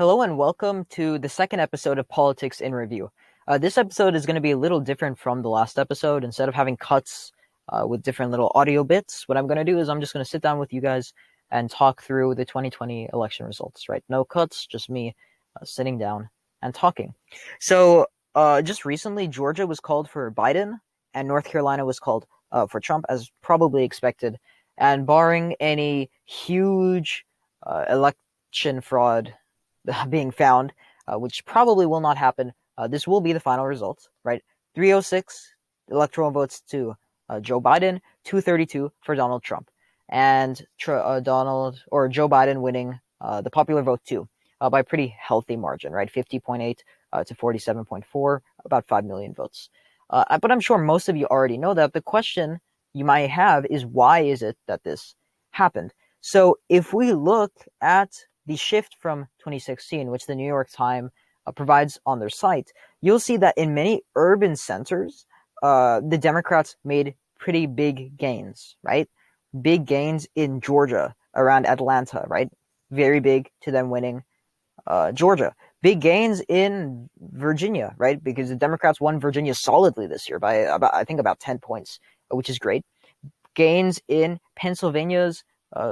Hello and welcome to the second episode of Politics in Review. This episode is going to be a little different from the last episode. Instead of having cuts with different little audio bits, what I'm going to do is I'm just going to sit down with you guys and talk through the 2020 election results, right? No cuts, just me sitting down and talking. So just recently, Georgia was called for Biden and North Carolina was called for Trump, as probably expected. And barring any huge election fraud being found, which probably will not happen. This will be the final result, right? 306 electoral votes to Joe Biden, 232 for Donald Trump, and Joe Biden winning the popular vote too by a pretty healthy margin, right? 50.8 to 47.4, about 5 million votes. But I'm sure most of you already know that. The question you might have is, why is it that this happened? So if we look at the shift from 2016, which the New York Times provides on their site, you'll see that in many urban centers, the Democrats made pretty big gains, right? Big gains in Georgia, around Atlanta, right? Very big to them winning Georgia. Big gains in Virginia, right? Because the Democrats won Virginia solidly this year by I think about 10 points, which is great. Gains in Pennsylvania's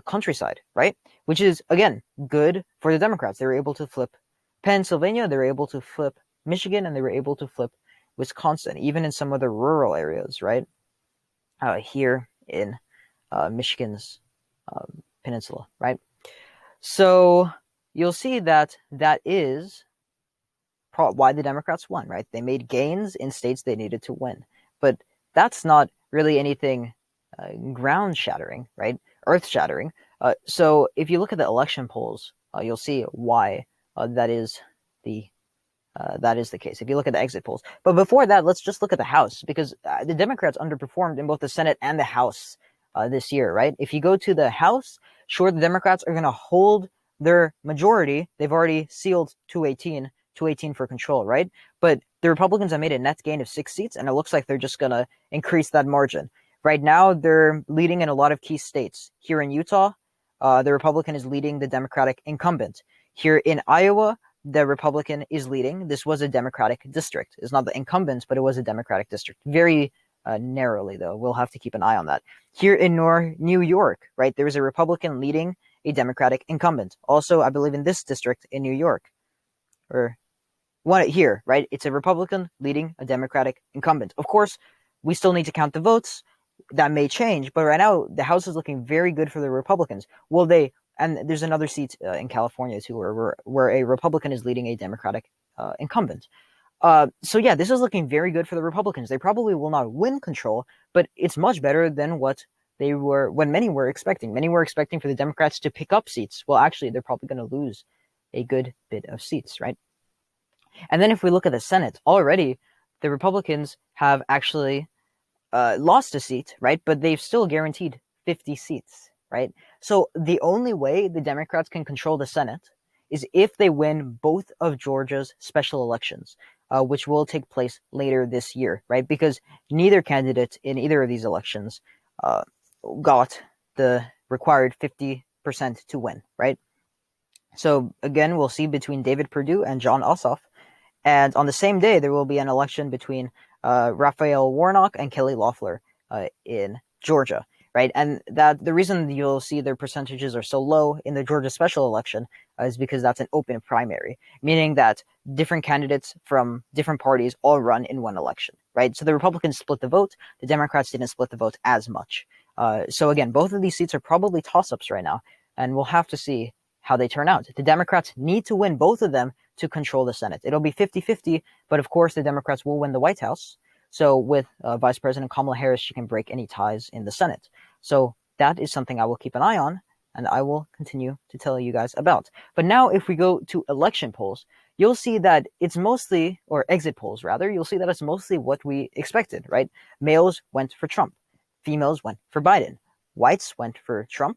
countryside, right? Which is, again, good for the Democrats. They were able to flip Pennsylvania, they were able to flip Michigan, and they were able to flip Wisconsin, even in some of the rural areas, right? Here in Michigan's peninsula, right? So you'll see that is why the Democrats won, right? They made gains in states they needed to win. But that's not really anything ground-shattering, right? Earth-shattering. So if you look at the election polls, you'll see why that is the case. If you look at the exit polls. But before that, let's just look at the House, because the Democrats underperformed in both the Senate and the House this year, right? If you go to the House, sure, the Democrats are going to hold their majority. They've already sealed 218 for control, right? But the Republicans have made a net gain of 6 seats, and it looks like they're just going to increase that margin. Right now, they're leading in a lot of key states. Here in Utah, the Republican is leading the Democratic incumbent. Here in Iowa, the Republican is leading. This was a Democratic district. It's not the incumbent, but it was a Democratic district. Very narrowly, though. We'll have to keep an eye on that. Here in New York, right, there is a Republican leading a Democratic incumbent. Also, I believe in this district in New York, or one here, right, it's a Republican leading a Democratic incumbent. Of course, we still need to count the votes. That may change, but right now the House is looking very good for the Republicans. Will they? And there's another seat in California too, where a Republican is leading a Democratic incumbent. So yeah, this is looking very good for the Republicans. They probably will not win control, but it's much better than what many were expecting. Many were expecting for the Democrats to pick up seats. Well, actually, they're probably going to lose a good bit of seats, right? And then if we look at the Senate, already the Republicans have actually lost a seat, right? But they've still guaranteed 50 seats, right? So the only way the Democrats can control the Senate is if they win both of Georgia's special elections, which will take place later this year, right? Because neither candidate in either of these elections got the required 50% to win, right? So again, we'll see between David Perdue and Jon Ossoff. And on the same day, there will be an election between Raphael Warnock and Kelly Loeffler in Georgia, right? And that the reason you'll see their percentages are so low in the Georgia special election is because that's an open primary, meaning that different candidates from different parties all run in one election, right? So the Republicans split the vote. The Democrats didn't split the vote as much. So again, both of these seats are probably toss-ups right now, and we'll have to see how they turn out. The Democrats need to win both of them to control the Senate. It'll be 50-50, but of course the Democrats will win the White House. So with Vice President Kamala Harris, she can break any ties in the Senate. So that is something I will keep an eye on, and I will continue to tell you guys about. But now if we go to election polls, you'll see that it's mostly, or exit polls rather, you'll see that it's mostly what we expected, right? Males went for Trump. Females went for Biden. Whites went for Trump.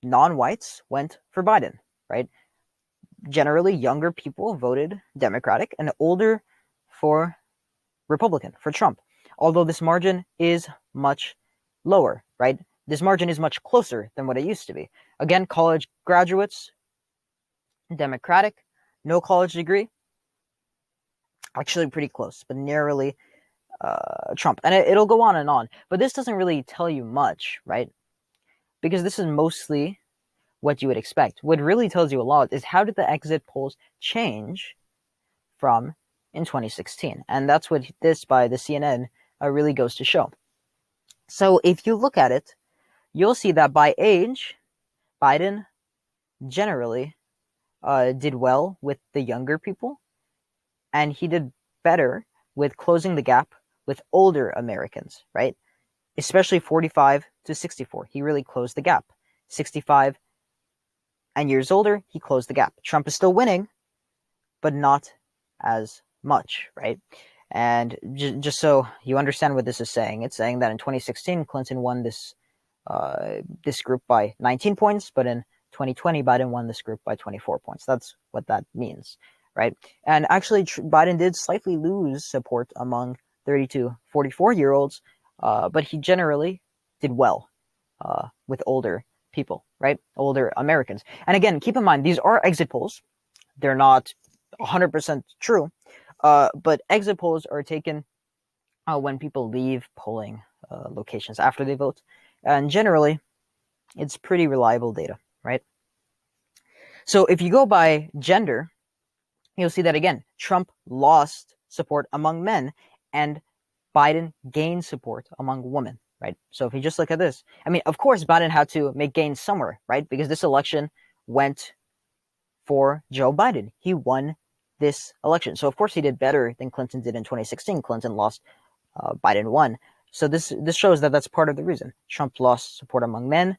Non-whites went for Biden, right? Generally, younger people voted Democratic and older for Republican, for Trump. Although this margin is much lower, right? This margin is much closer than what it used to be. Again, college graduates Democratic, no college degree, actually pretty close, but narrowly Trump. And it'll go on and on. But this doesn't really tell you much, right? Because this is mostly what you would expect. What really tells you a lot is how did the exit polls change from in 2016? And that's what this by the CNN really goes to show. So if you look at it, you'll see that by age, Biden generally did well with the younger people, and he did better with closing the gap with older Americans, right? Especially 45 to 64. He really closed the gap. 65 and years older, he closed the gap. Trump is still winning, but not as much, right? And just so you understand what this is saying, it's saying that in 2016, Clinton won this group by 19 points, but in 2020, Biden won this group by 24 points. That's what that means, right? And actually, Biden did slightly lose support among 30 to 44-year-olds, but he generally did well with older people, right? Older Americans. And again, keep in mind, these are exit polls. They're not 100% true, but exit polls are taken when people leave polling locations after they vote. And generally, it's pretty reliable data, right? So if you go by gender, you'll see that again, Trump lost support among men and Biden gained support among women, right? So if you just look at this, I mean, of course, Biden had to make gains somewhere, right? Because this election went for Joe Biden. He won this election. So of course he did better than Clinton did in 2016. Clinton lost, Biden won. So this shows that that's part of the reason. Trump lost support among men,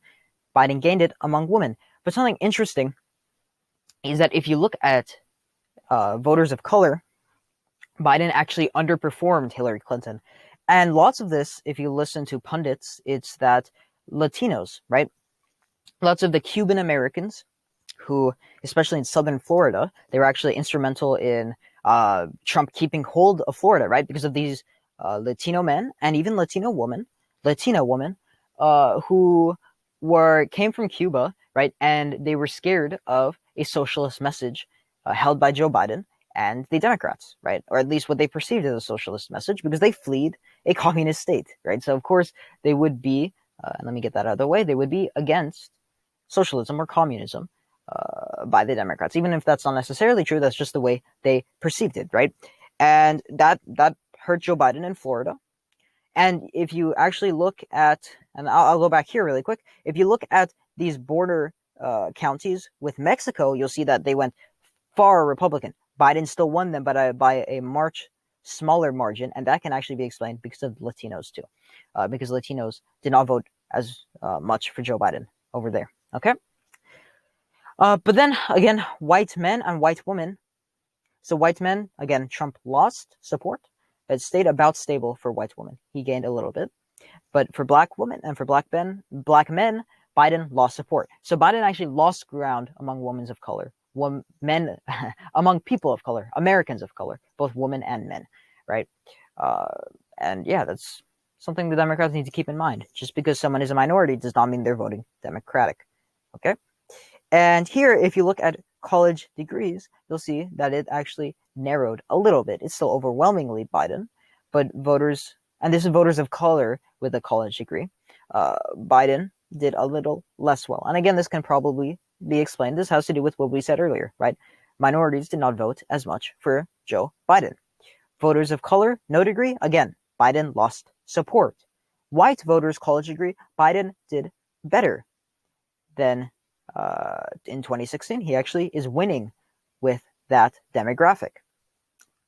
Biden gained it among women. But something interesting is that if you look at voters of color, Biden actually underperformed Hillary Clinton. And lots of this, if you listen to pundits, it's that Latinos, right? Lots of the Cuban Americans who, especially in southern Florida, they were actually instrumental in Trump keeping hold of Florida, right? Because of these Latino men and even Latina women who came from Cuba, right? And they were scared of a socialist message held by Joe Biden and the Democrats, right? Or at least what they perceived as a socialist message, because they fled a communist state, right? So of course they would be, let me get that out of the way, they would be against socialism or communism by the Democrats. Even if that's not necessarily true, that's just the way they perceived it, right? And that hurt Joe Biden in Florida. And if you actually look at, and I'll go back here really quick, if you look at these border counties with Mexico, you'll see that they went far Republican. Biden still won them, but by a much smaller margin, and that can actually be explained because of Latinos too, because Latinos did not vote as much for Joe Biden over there. Okay. But then again, white men and white women. So white men, again, Trump lost support, but stayed about stable for white women. He gained a little bit. But for black women and for black men, Biden lost support. So Biden actually lost ground among women of color, men, among people of color, Americans of color, both women and men, right? And yeah, that's something the Democrats need to keep in mind. Just because someone is a minority does not mean they're voting Democratic, okay? And here, if you look at college degrees, you'll see that it actually narrowed a little bit. It's still overwhelmingly Biden, but voters, and this is voters of color with a college degree, Biden did a little less well. And again, this can probably be explained. This has to do with what we said earlier, right? Minorities did not vote as much for Joe Biden. Voters of color, no degree, again, Biden lost support. White voters, college degree, Biden did better than in 2016. He actually is winning with that demographic.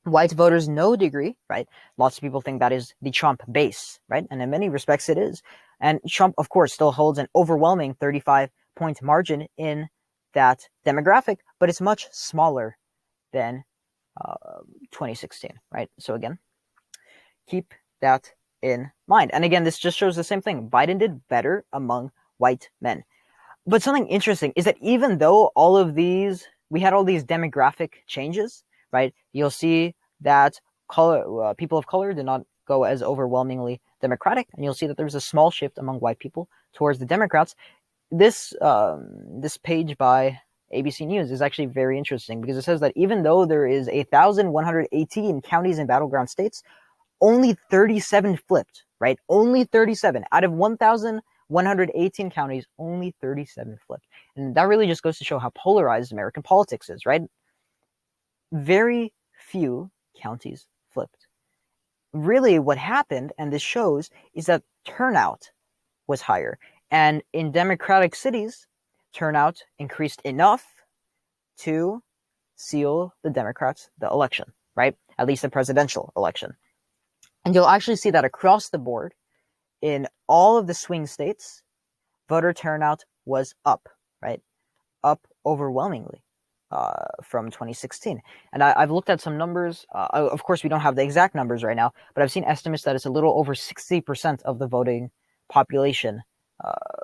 White voters, no degree, right? Lots of people think that is the Trump base, right? And in many respects it is. And Trump, of course, still holds an overwhelming 35-point margin in that demographic, but it's much smaller than 2016, right? So again, keep that in mind. And again, this just shows the same thing. Biden did better among white men. But something interesting is that even though we had all these demographic changes, right? You'll see that people of color did not go as overwhelmingly Democratic, and you'll see that there's a small shift among white people towards the Democrats. This page by ABC News is actually very interesting because it says that even though there is 1,118 counties in battleground states, only 37 flipped, right? Only 37 out of 1,118 counties, only 37 flipped. And that really just goes to show how polarized American politics is, right? Very few counties flipped. Really what happened, and this shows, is that turnout was higher. And in Democratic cities, turnout increased enough to seal the Democrats the election, right? At least the presidential election. And you'll actually see that across the board in all of the swing states, voter turnout was up, right? Up overwhelmingly from 2016. And I've looked at some numbers. Of course, we don't have the exact numbers right now, but I've seen estimates that it's a little over 60% of the voting population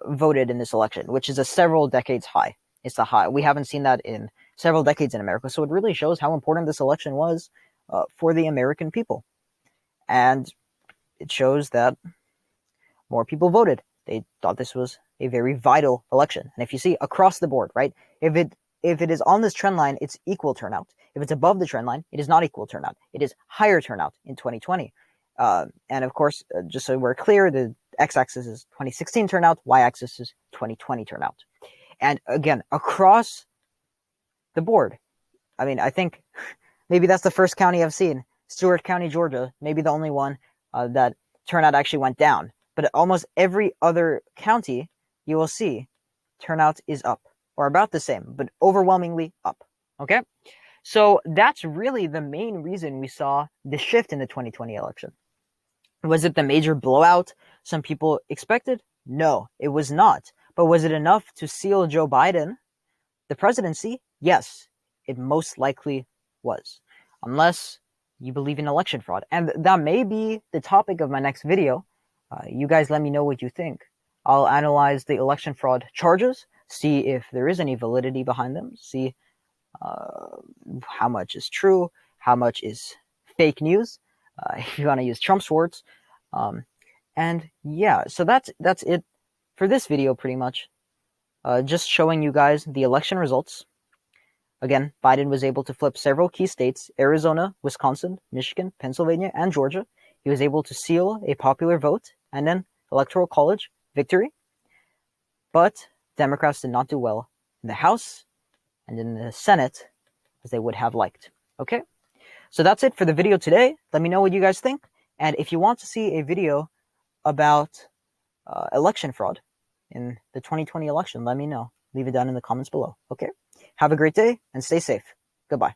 voted in this election, which is a several decades high. It's a high. We haven't seen that in several decades in America. So it really shows how important this election was for the American people. And it shows that more people voted. They thought this was a very vital election. And if you see across the board, right, if it is on this trend line, it's equal turnout. If it's above the trend line, it is not equal turnout. It is higher turnout in 2020. And of course, just so we're clear, the x-axis is 2016 turnout, y-axis is 2020 turnout. And again, across the board, I mean, I think maybe that's the first county I've seen, Stewart County, Georgia, maybe the only one that turnout actually went down. But almost every other county, you will see turnout is up, or about the same, but overwhelmingly up. Okay? So that's really the main reason we saw the shift in the 2020 election. Was it the major blowout some people expected? No, it was not. But was it enough to seal Joe Biden the presidency? Yes, it most likely was. Unless you believe in election fraud. And that may be the topic of my next video. You guys let me know what you think. I'll analyze the election fraud charges, see if there is any validity behind them, see how much is true, how much is fake news, if you want to use Trump's words. And yeah, so that's it for this video pretty much. Just showing you guys the election results. Again, Biden was able to flip several key states, Arizona, Wisconsin, Michigan, Pennsylvania, and Georgia. He was able to seal a popular vote and then Electoral College victory. But Democrats did not do well in the House and in the Senate as they would have liked. Okay? So that's it for the video today. Let me know what you guys think. And if you want to see a video about election fraud in the 2020 election, let me know. Leave it down in the comments below. Okay? Have a great day and stay safe. Goodbye.